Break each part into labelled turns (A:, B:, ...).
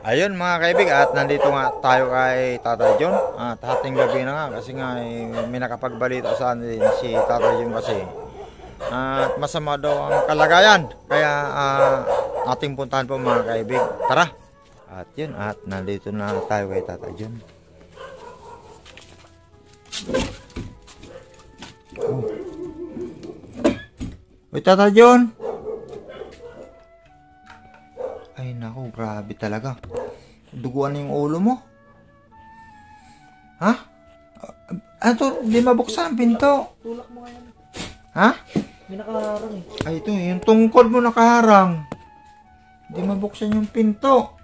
A: Ayun mga kaibig, at nandito nga tayo kay Tatay John. At hating gabi na nga kasi nga may nakapagbalita sa atin si Tatay John kasi. At masama daw ang kalagayan. Kaya ating puntahan po mga kaibig. Tara! At yun, at nandito na tayo kay Tatay John. Uy Tatay John! Ay naku, grabe talaga. Duguan na yung ulo mo. Ha? Ato, di mabuksan ang pinto.
B: Tulak mo ngayon.
A: Ha?
B: May nakaharang eh.
A: Ay ito, yung tungkol mo nakaharang. Di mabuksan yung pinto.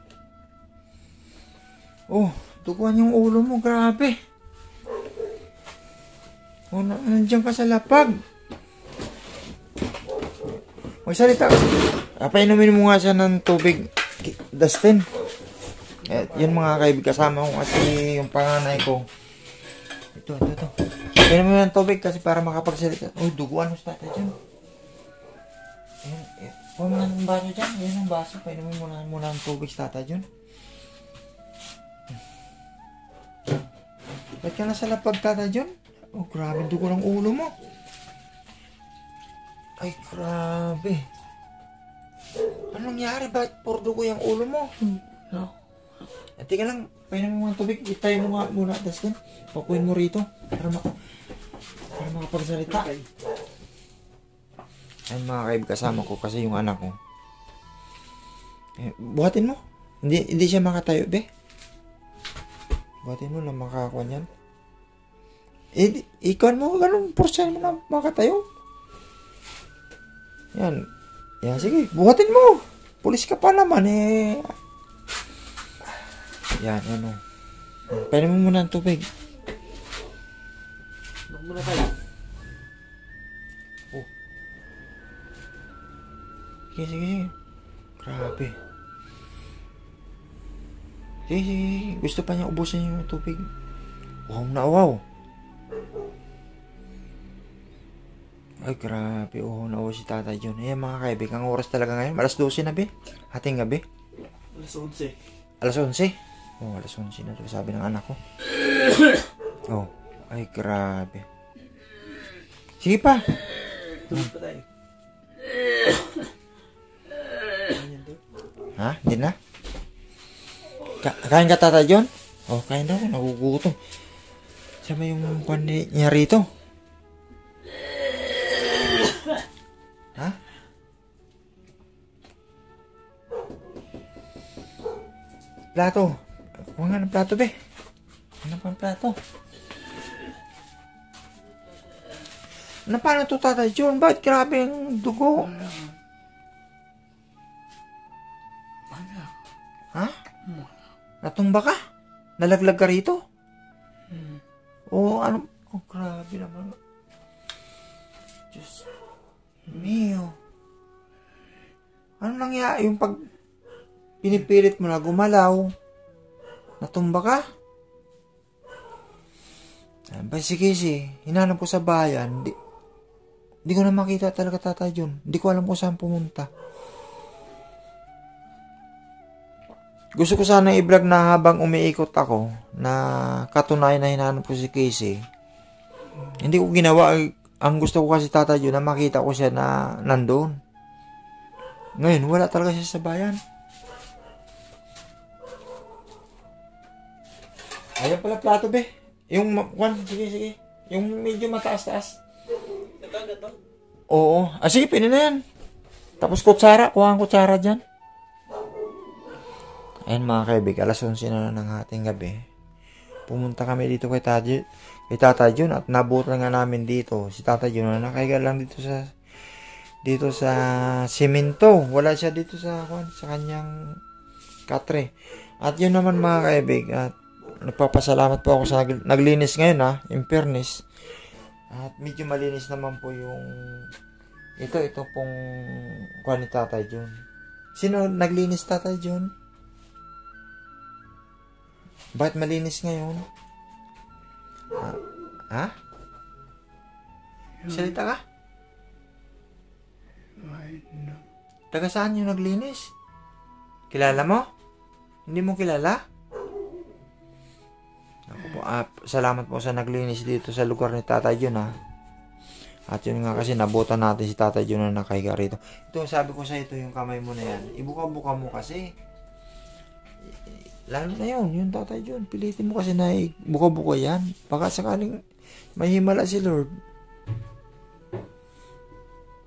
A: Oh, duguan yung ulo mo, grabe. Oh, nandiyan ka sa lapag. Magsalita ka. Painumin mo nga siya ng tubig, Dustin. Yun mga kaibig, kasama ko kasi yung panganay ko. Ito. Painumin mo ng tubig kasi para makapagsalita. Uy, duguan mo sa tatay dyan. Huwag mo ng baso dyan. Yan ang baso. Painumin mo na muna ng tubig sa tatay dyan. Ba't ka na sa lapag tatay dyan? Oh, grabe, dugo ng ulo mo. Ay, grabe. Anong nangyari? Bakit puro dugo yung ulo mo?
B: No.
A: Tika lang, painumin mo ng tubig. Itay mo nga muna, Dustin. Pakuin mo rito. Para makapagsalita. Ay, mga kaib, kasama ko kasi yung anak ko. Buhatin mo. Hindi siya makatayo, be. Buhatin mo lang makakakuha niyan. Ikaw mo, ganun, porsiyan mo na makatayo. Yan. Yan, sige. Buhatin mo. Pulis ka pa naman, eh. Yan, ano. Painumin mo muna ng tubig.
B: Huwag mo na tayo.
A: Oh. Sige. Grabe. Sige. Gusto pa niya ubusin yung tubig. Wow. Ay, grabe. Nawa si Tatay John. Ayan mga kaibig, ang oras talaga ngayon. Alas 12 na, be. Hating gabi.
B: Alas 11.
A: Alas 11? Alas 11 na. Sabi ng anak ko. Ay, grabe. Sige pa.
B: Tulog pa tayo.
A: Ha? Hindi na? Kain ka, Tatay John? Kain daw. Nagugutom. Sama yung pan niya rito. Ha? Plato. Huwag nga ng plato, be. Ano pa ang plato? Ano paano ito, Tatay John? Bakit grabe ang dugo? Ha? Natumba ka? Nalaglag ka rito? Ano? Grabe naman. Diyos mio. Ano nangyari? Yung pag pinipilit mo na gumalaw, natumba ka? Sige. Hinanap ko sa bayan. Hindi ko na makita talaga, Tatay John. Hindi ko alam kung saan pumunta. Gusto ko sana i-vlog na habang umiikot ako na katunayan na hinanap ko si Casey. Hindi ko ginawa. Ang gusto ko kasi, Tatay John, na makita ko siya na nandoon. Ngayon, wala talaga siya sa bayan. Ayan pala plato, be. Yung, sige. Yung medyo mataas-taas.
B: Ito?
A: Oo. Sige, pinin na yan. Tapos kutsara. Kuha ang kutsara dyan. Ayan mga kaibig, alas 11 na ng ating gabi. Pumunta kami dito kay Tatay John at nabutan nga namin dito. Si Tatay John na nakahiga lang dito sa simento. Wala siya dito sa kanyang katre. At yun naman mga kaibig, at nagpapasalamat po ako sa naglinis ngayon, in fairness. At medyo malinis naman po yung ito pong kuha ni Tatay John. Sino naglinis, Tatay John? Bakit malinis ngayon? Ha? Salita ka? Taga saan yung naglinis? Kilala mo? Hindi mo kilala? Ako po, salamat po sa naglinis dito sa lugar ni Tatay Jun, ha. At yun nga kasi nabutan natin si Tatay Jun na nakahiga rito. Ito, sabi ko sa ito, yung kamay mo na yan. Ibuka-buka mo kasi. Lalo na yun, yung Tatay Jun. Pilitin mo kasi na buka-buka yan. Baka sakaling may himala si Lord.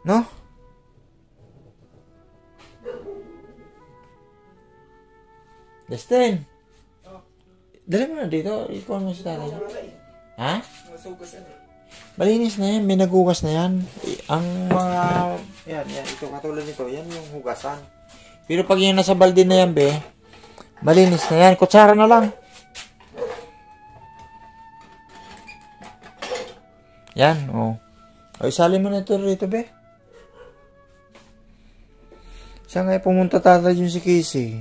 A: No? Justin! Dali mo na dito. Ikuha mo si Tatay Jun. Ha?
B: Masugas na eh.
A: Malinis na yan, may nagugas na yan. Ang mga, yan, ito katulad nito, yan yung hugasan. Pero pag yung nasa balde na yan, be, malinis na yan. Kutsara na lang. Yan, oh. O, isali mo na ito rito, be. Saan nga pumunta Tatay Jun si Casey?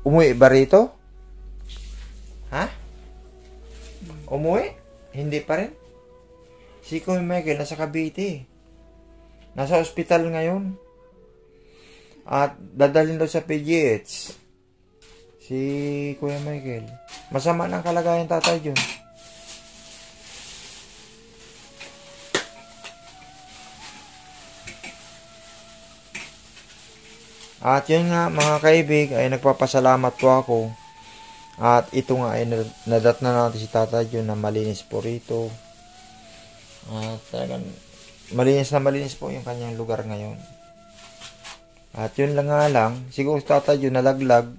A: Umuwi ba rito? Ha? Umuwi? Hindi pa rin. Si Kuya Michael nasa Cavite. Nasa ospital ngayon. At dadalhin daw sa PGH. Si Kuya Michael. Masama ng kalagayan Tatay Jun. At yun nga mga kaibig ay nagpapasalamat po ako. At ito nga ay nadat na natin si Tatay Jun na malinis po rito. At talagang malinis po yung kanyang lugar ngayon. At yun lang nga lang, siguro si Tatay Jun nalaglag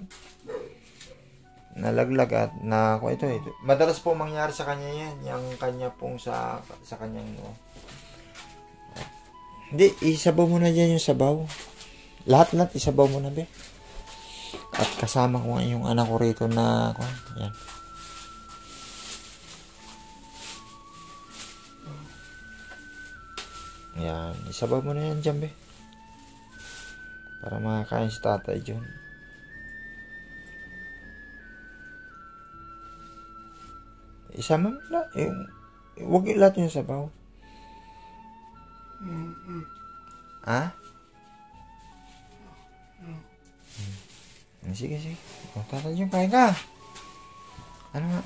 A: at na kung ito. Madalas po mangyari sa kanya yan, yung kanya pong sa kanyang hindi, isabaw mo na dyan yung sabaw. Lahat isabaw mo na, be. At kasama ko nga yung anak ko rito na, yan. Yan, isabaw mo na yan dyan, be. Para makakain si Tatay Jun. Isama mo na, huwag lahat yung sabaw. Ha? Sige. O, Tatay Jun, kain ka. Ano nga?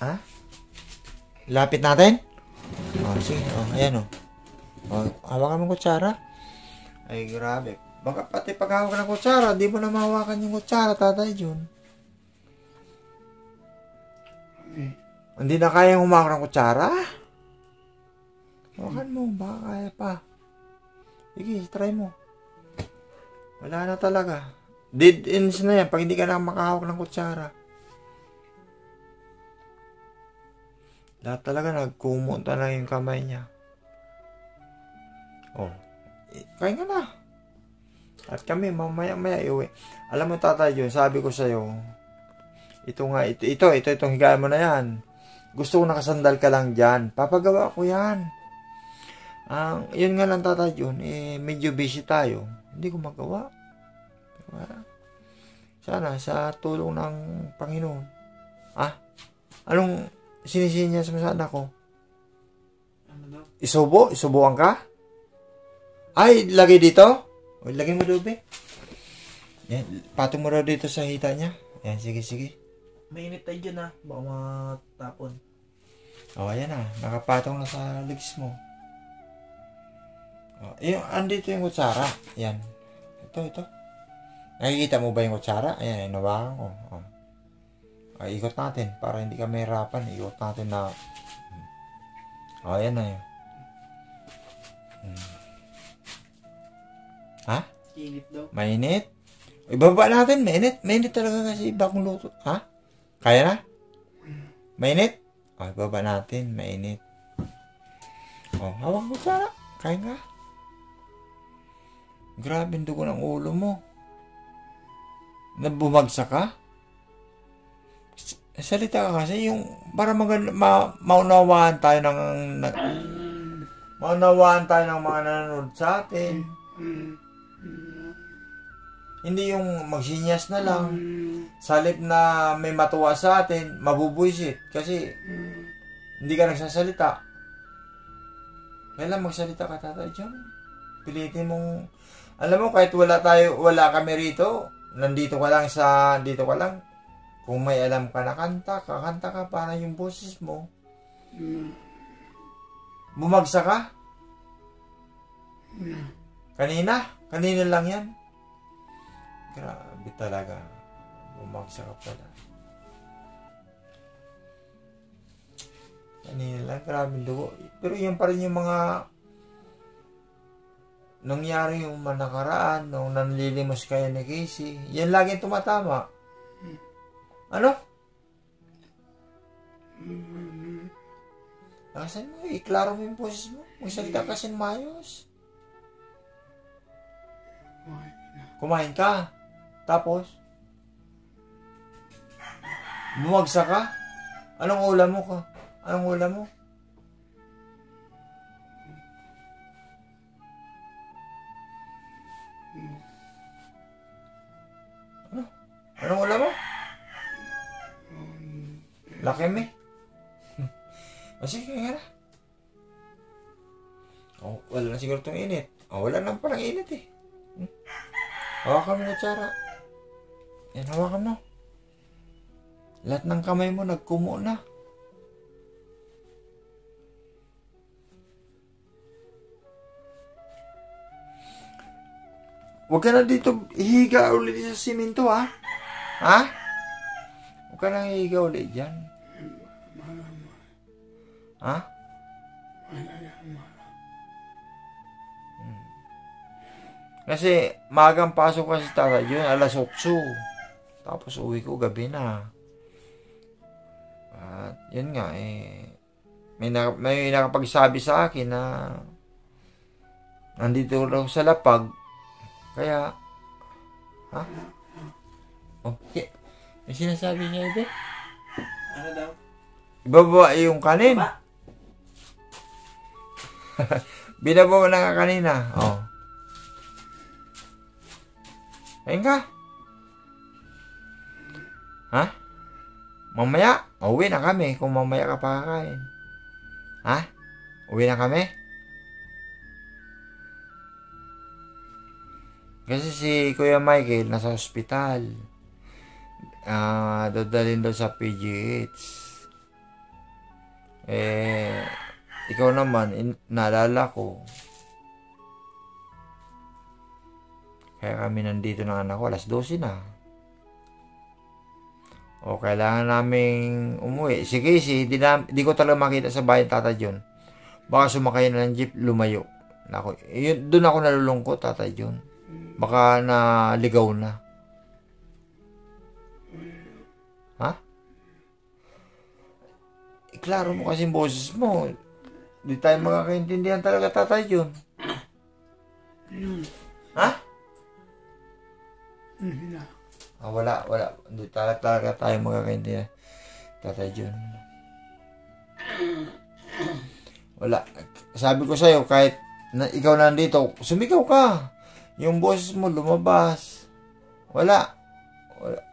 A: Ha? Lapit natin? O, sige. O, ayan o. O, hawakan mo kutsara. Ay, grabe. Baka pati paghawak ng kutsara, di mo na mahawakan yung kutsara, Tatay Jun. Hindi na kayang humawak ng kutsara? Hawakan mo, baka kaya pa. Sige, try mo. Wala na talaga. Dead ends na yan pag hindi ka na makahawak ng kutsara. Lahat talaga nagkumunta na yung kamay niya. Oh, kain ka na. At kami mamaya iuwi. Alam mo Tatay Jun, sabi ko sa'yo, itong higaan mo na yan. Gusto ko nakasandal ka lang dyan. Papagawa ko yan. Yun nga lang Tatay Jun, medyo busy tayo. Hindi ko magawa. Sana sa tulong ng Panginoon. Anong sinisinyas mo sa anak ko?
B: Ano daw?
A: Isubuan ka? Ay, lagay dito? O, lagay mo doon, be. Yan, patong mo raw dito sa hita niya. Yan, sige.
B: Mainit tayo dyan baka matapon.
A: O, ayan na. Nakapatong na sa legs mo. O, andito yung kutsara. Yan. Ito. Nakikita mo ba yung kutsara? Ayan, inawakan ko. Ay, ikot natin para hindi ka mahirapan. Ikot natin na. Ayan na yun. Ha?
B: Init daw.
A: Mainit? Ibaba natin. Mainit talaga kasi bagong luto. Ha? Kaya na? Mainit? Ibaba natin. Mainit. Hawak mo kutsara. Kain ka. Grabe ang dugo ng ulo mo. Nabumagsak ka? Salita ka kasi yung para maunawaan tayo ng mga nanonood sa atin. Hindi yung magsinyas na lang. Salip na may matuwa sa atin, mabubuisit. Kasi hindi ka nagsasalita. Kailan magsalita ka Tatay Jun? Pilitin mong Alam mo, kahit wala kami rito, dito ka lang. Kung may alam ka na kanta ka para yung boses mo. Bumagsak ka? Kanina lang yan. Grabe talaga. Bumagsak ka pala. Kanina lang, grabe dugo. Pero yan pa rin yung mga nangyari yung nakaraan nung nanlilimos kayo ni Casey. Yan laging tumatama. Ano? Lakasan mo, iklaro mo yung boses mo. Magsalita kasi maayos. Kumain ka. Tapos, bumagsak ka. Anong ulam mo ka? Anong ulam mo? Ano? Anong ulam mo? Laki me. O sige, kaya na. Oh, wala na siguro itong init. Oh, wala na palang init eh. Hawakan mo na, Tsara. Yan, hawakan mo. Lahat ng kamay mo nagkumo na. Huwag ka na dito ihiga ulit sa simento, ha? Ha? Huwag ka na ihiga ulit dyan. Ha? Kasi magang pasok kasi tatay yun, alas 8. Tapos uwi ko gabi na. At yun nga may nakapagsabi sa akin na nandito raw sa lapag. Kaya okay. May sinasabi niya ito?
B: Ano daw?
A: Ibaba yung kanin. Binabawa na nga kanina. Oh. Kain ka? Ha? Mamaya? Uwi na kami kung mamaya ka pa kakain. Ha? Uwi na kami? Kasi si Kuya Michael nasa ospital. Dadalhin daw sa PGH. Ikaw naman, naalala ko. Kaya kami nandito ng anak ko, alas 12 na. O, kailangan naming umuwi. Si Casey, di ko talaga makita sa bayan, Tata John. Baka sumakay na ng jeep, lumayo. Doon ako nalulungkot, Tata John. Baka naligaw na. Ha? Klaro mo kasi yung boses mo. Di tayo makakaintindihan talaga, Tata John. Ha? Wala. Hindi talaga tayo magkakaintindihan. Tatay John. Wala. Sabi ko sa'yo, kahit ikaw nandito, sumigaw ka. Yung boses mo lumabas. Wala.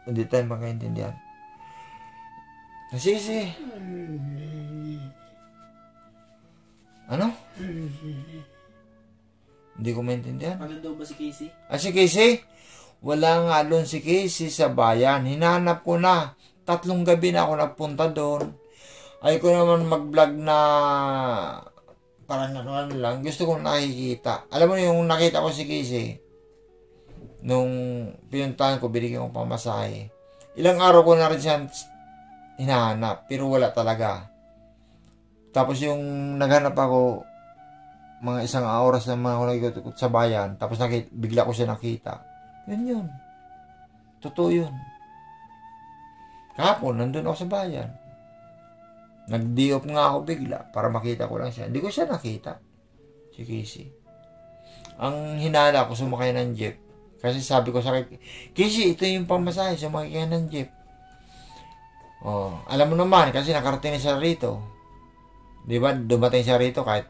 A: Hindi tayo magkakaintindihan. Sige. Ano? Hindi ko maintindihan.
B: Ano daw ba si Casey?
A: Si Casey? Wala nga doon si Casey sa bayan. Hinanap ko na. 3 gabi na ako nagpunta doon. Ay ko naman mag-vlog na parang ano lang. Gusto kong nakikita. Alam mo yung nakita ko si Casey. Nung pinuntahan ko, binigyan ko pamasahe. Ilang araw ko na rin siya hinahanap. Pero wala talaga. Tapos yung naghanap ako, mga 1 oras naman ako nag-ikot sa bayan. Tapos bigla ko siya nakita. Yun. Totoo yun. Kahapon, nandun ako sa bayan. Nag-di-off nga ako bigla para makita ko lang siya. Hindi ko siya nakita. Si Casey. Ang hinala ko, sumakay ng jeep. Kasi sabi ko sa Casey, ito yung pamasahe. Sumakay ka ng jeep. Oh, alam mo naman, kasi nakarating na siya rito. Diba, dumating siya rito kahit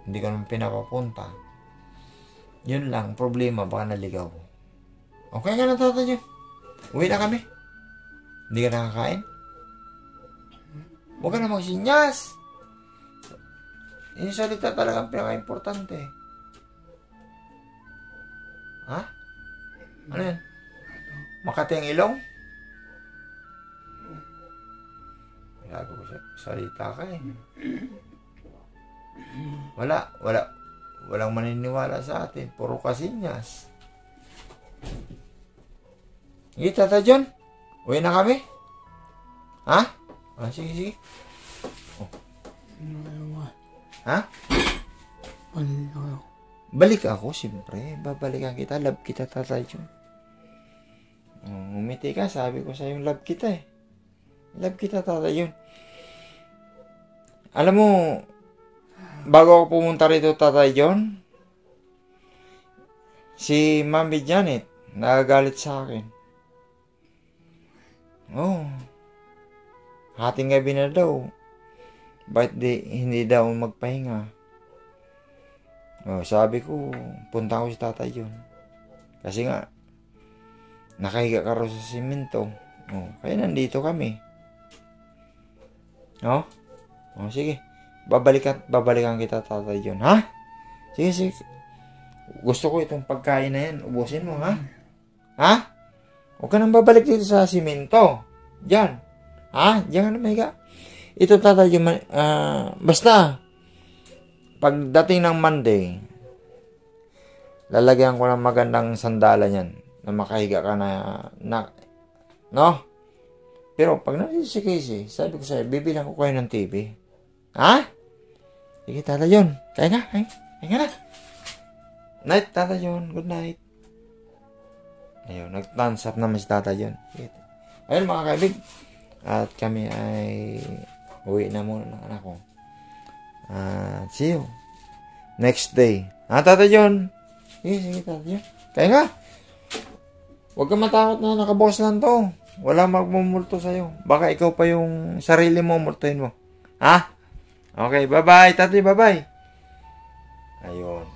A: hindi ko naman pinapapunta. Yun lang, problema, baka naligaw. Okay ka na, Tata John. Uwi na kami. Hindi ka nakakain? Huwag ka na magsinyas. Yung salita talagang pinaka-importante. Ha? Ano yan? Makati ang ilong? Gago ko siya. Salita ka eh. Walang maniniwala sa atin. Puro kasinyas. Sige, Tata John. Uwi na kami. Ha? Ah, sige. Oh. Ha? Balik ako, siyempre. Babalikan kita. Love kita, Tata John. Umiti ka. Sabi ko sa'yo, love kita eh. Love kita, Tata John. Alam mo, bago ako pumunta rito, Tata John, si Mami Janet, nagagalit sa akin. Hating gabi na daw. Bakit hindi daw magpahinga? Sabi ko, punta ko si Tata John. Kasi nga, nakahiga ka rin sa simento. Kaya nandito kami. Sige. Babalikan kita, Tata John. Ha? Sige. Gusto ko itong pagkain na yan. Ubusin mo, ha? Ha? Huwag ka nang babalik dito sa simento. Diyan. Ha? Diyan ka na mahiga. Ito, Tata John, basta, pagdating ng Monday, lalagyan ko ng magandang sandalan yan na makahiga ka na no? Pero pag nandito si Casey, sabi ko sa'yo, bibilang ko kayo ng TV. Ha? Sige, Tata John. Kaya na. Night, Tata John. Good night. Ayun, nag-thumbs up naman si Tata John. Ayun, mga kaibig. At kami ay uwi na muna ng anak ko. See you next day. Tata John? Sige, Tata John. Kaya nga. Huwag kang matakot na nakabukas lang to. Wala magmumulto sa'yo. Baka ikaw pa yung sarili mo multuhin mo. Ha? Okay, bye-bye. Tati, bye-bye. Ayun.